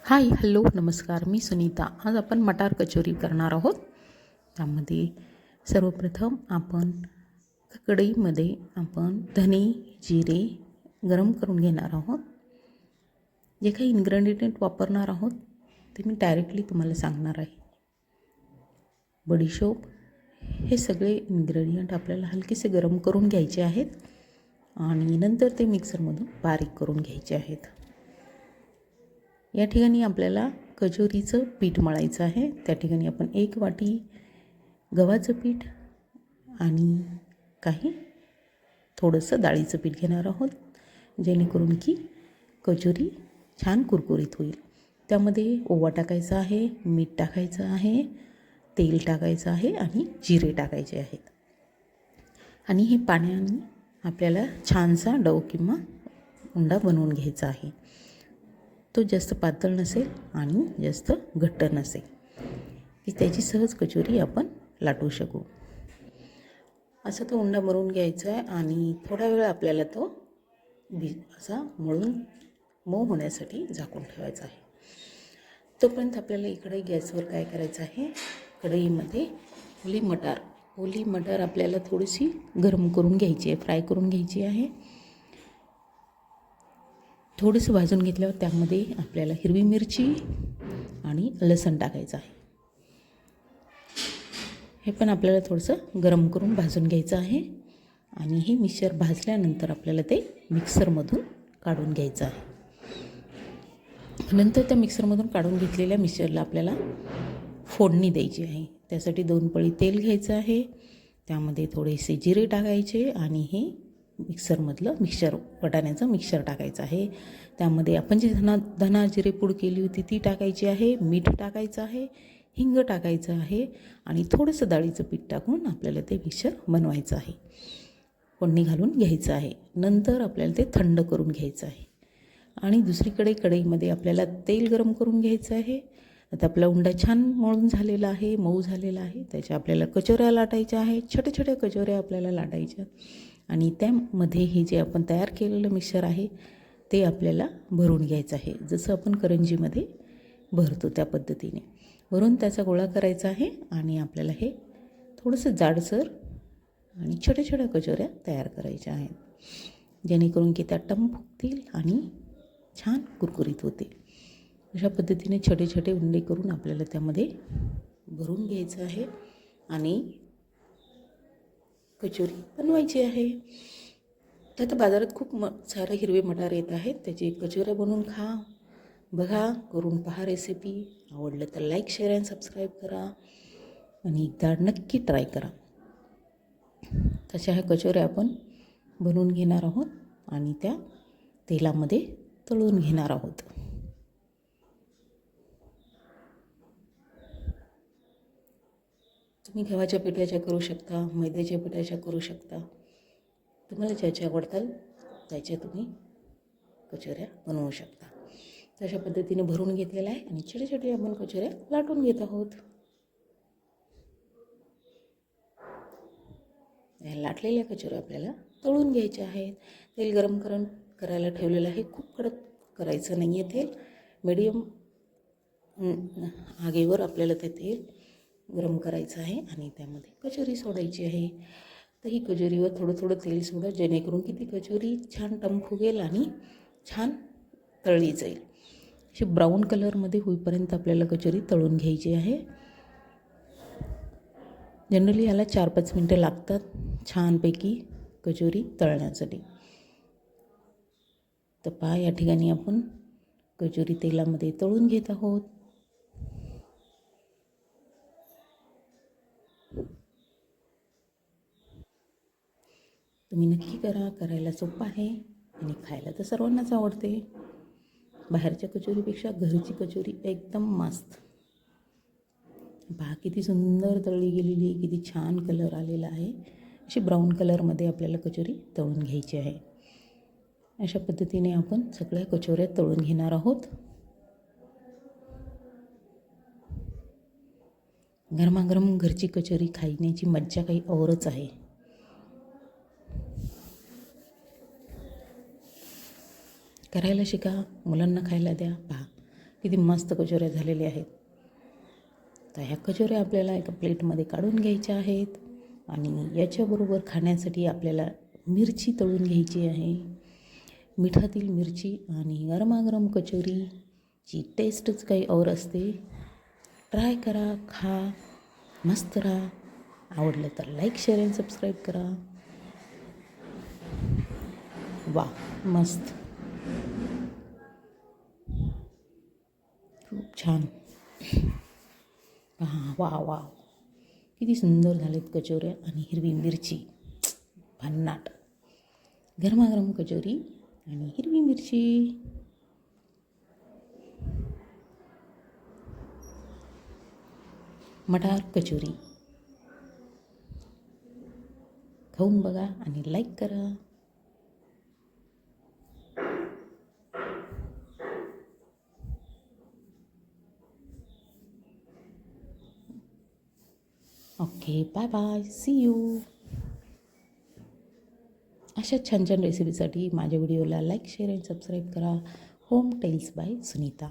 Hi hello नमस्कार, मी सुनीता. आज आपण मटार कचोरी करणार आहोत. त्यामध्ये सर्वप्रथम आपण कढईमध्ये धने जिरे गरम करून घेणार आहोत. जे काही इन्ग्रेडियंट वापरणार आहोत ते मी डायरेक्टली तुम्हाला सांगणार आहे. बडीशोप, हे सगळे इन्ग्रेडियंट आपल्याला हलकेसे गरम करून घ्यायचे आहेत आणि नंतर ते मिक्सरमधून बारीक करून घ्यायचे आहेत. या ठिकाणी आपल्याला कचोरीचं पीठ मळायचं आहे. त्या ठिकाणी आपण 1 वाटी गव्हाचं पीठ आणि काही थोडंसं डाळीचं पीठ घेणार आहोत, जेणेकरून की कचोरी छान कुरकुरीत होईल. त्यामध्ये ओवा टाकायचा आहे, मीठ टाकायचं आहे, तेल टाकायचं आहे आणि जिरे टाकायचे आहेत. आणि हे पाण्याने आपल्याला छानसा डो किंवा उंडा बनवून घ्यायचा आहे. तो जास्त पातळ नसेल आणि जास्त घट्ट नसेल, की त्याची सहज कचोरी आपण लाटू शकू. असा तो उंडा मळून घ्यायचा आहे आणि थोडा वेळ आपल्याला तो असा मळून मऊ होण्यासाठी झाकून ठेवायचा आहे. तोपर्यंत आपल्याला इकडे गॅसवर काय करायचं आहे, कढईमध्ये ओली मटार आपल्याला थोडीशी गरम करून घ्यायची आहे, फ्राय करून घ्यायची आहे. थोडंसं भाजून घेतल्यावर त्यामध्ये आपल्याला हिरवी मिरची आणि लसूण टाकायचं आहे. हे पण आपल्याला थोडंसं गरम करून भाजून घ्यायचं आहे. आणि हे मिक्सर भाजल्यानंतर आपल्याला ते मिक्सरमधून काढून घ्यायचं आहे. नंतर त्या मिक्सरमधून काढून घेतलेल्या मिक्सरला आपल्याला फोडणी द्यायची आहे. त्यासाठी 2 पळी तेल घ्यायचं आहे. त्यामध्ये थोडेसे जिरे टाकायचे आणि हे वाटाण्याचं मिक्सर टाकायचं आहे. त्यामध्ये आपण जी धना जिरे पूड केली होती ती टाकायची आहे, मीठ टाकायचं आहे, हिंग टाकायचं आहे आणि थोडंसं डाळीचं पीठ टाकून आपल्याला ते मिक्सर बनवायचं आहे. फोडणी घालून घ्यायचं आहे. नंतर आपल्याला ते थंड करून घ्यायचं आहे. आणि दुसरीकडे कढईमध्ये आपल्याला तेल गरम करून घ्यायचं आहे. आता आपला उंडा छान मळून झालेला आहे, मऊ झालेला आहे. त्याच्या आपल्याला कचोऱ्या लाटायच्या आहेत. छोट्या छोट्या कचोऱ्या आपल्याला लाटायच्या आणि त्यामध्ये हे जे आपण तयार केलेलं मिक्सर आहे ते आपल्याला भरून घ्यायचं आहे. जसं आपण करंजीमध्ये भरतो त्या पद्धतीने भरून त्याचा गोळा करायचा आहे. आणि आपल्याला हे थोडंसं जाडसर आणि छोट्या छोट्या कचोऱ्या तयार करायच्या आहेत, जेणेकरून की त्या टम फुगतील आणि छान कुरकुरीत होतील. अशा पद्धतीने छोटे छोटे उंडे करून आपल्याला त्यामध्ये भरून घ्यायचं आहे आणि कचोरी बनवायची आहे. तर आता बाजारात खूप सारे हिरवे मटार येत आहेत. त्याची कचोऱ्या बनवून बघा, करून पहा रेसिपी. आवडलं तर लाईक, शेअर आणि सबस्क्राईब करा आणि एकदा नक्की ट्राय करा. तशा ह्या कचोऱ्या आपण बनवून घेणार आहोत आणि त्या तेलामध्ये तळून घेणार आहोत. तुम्ही गव्हाच्या पिठाच्या करू शकता, मैद्याच्या पिठाच्या करू शकता. तुम्हाला ज्याच्या आवडतात त्याच्या तुम्ही कचोऱ्या बनवू शकता. तशा पद्धतीने भरून घेतलेला आहे आणि छोटे छोटे आपण कचोऱ्या लाटून घेत आहोत. या लाटलेल्या कचोऱ्या आपल्याला तळून घ्यायच्या आहेत. तेल गरम करायला ठेवलेलं आहे. खूप कडक करायचं नाही आहे तेल. मीडियम आगेवर आपल्याला ते तेल गरम करायचं आहे आणि त्यामध्ये कचोरी सोडायची आहे. तर ही कचोरीवर थोडं थोडं तेल सोडा, जेणेकरून की ती कचोरी छान टम फुगेल आणि छान तळली जाईल. अशी ब्राऊन कलरमध्ये होईपर्यंत आपल्याला कचोरी तळून घ्यायची आहे. जनरली याला 4-5 मिनटं लागतात छानपैकी कचोरी तळण्यासाठी. तर पहा, या ठिकाणी आपण कचोरी तेलामध्ये तळून घेत आहोत. तुम्ही नक्की करा. करायला सोपं आहे आणि खायला तर सर्वांनाच आवडते. बाहेरच्या कचोरीपेक्षा घरची कचोरी एकदम मस्त. पहा किती सुंदर तळली गेलेली, किती छान कलर आलेला आहे. अशी ब्राऊन कलरमध्ये आपल्याला कचोरी तळून घ्यायची आहे. अशा पद्धतीने आपण सगळ्या कचोऱ्या तळून घेणार आहोत. गरमागरम घरची कचोरी खाण्याची मज्जा काही औरच आहे. करायला शिका, मुलांना खायला द्या. पहा किती मस्त कचोऱ्या झालेल्या आहेत. तर ह्या कचोऱ्या आपल्याला एका प्लेटमध्ये काढून घ्यायच्या आहेत आणि याच्याबरोबर खाण्यासाठी आपल्याला मिरची तळून घ्यायची आहे. मिठातील मिरची आणि गरमागरम कचोरीची टेस्टच काही और असते. ट्राय करा, खा, मस्त राहा. आवडलं तर लाईक, शेअर आणि सबस्क्राईब करा. वा, मस्त, खूप छान. हां, वा वा, किती सुंदर झालेत कचोऱ्या आणि हिरवी मिरची, भन्नाट. गरमागरम कचोरी आणि हिरवी मिरची. मटार कचोरी खाऊन बघा आणि लाईक करा. Okay, bye bye, see you. अशा छान छान रेसिपीसाठी माझ्या व्हिडिओला लाईक, शेअर आणि सबस्क्राईब करा. Home tales by Sunita.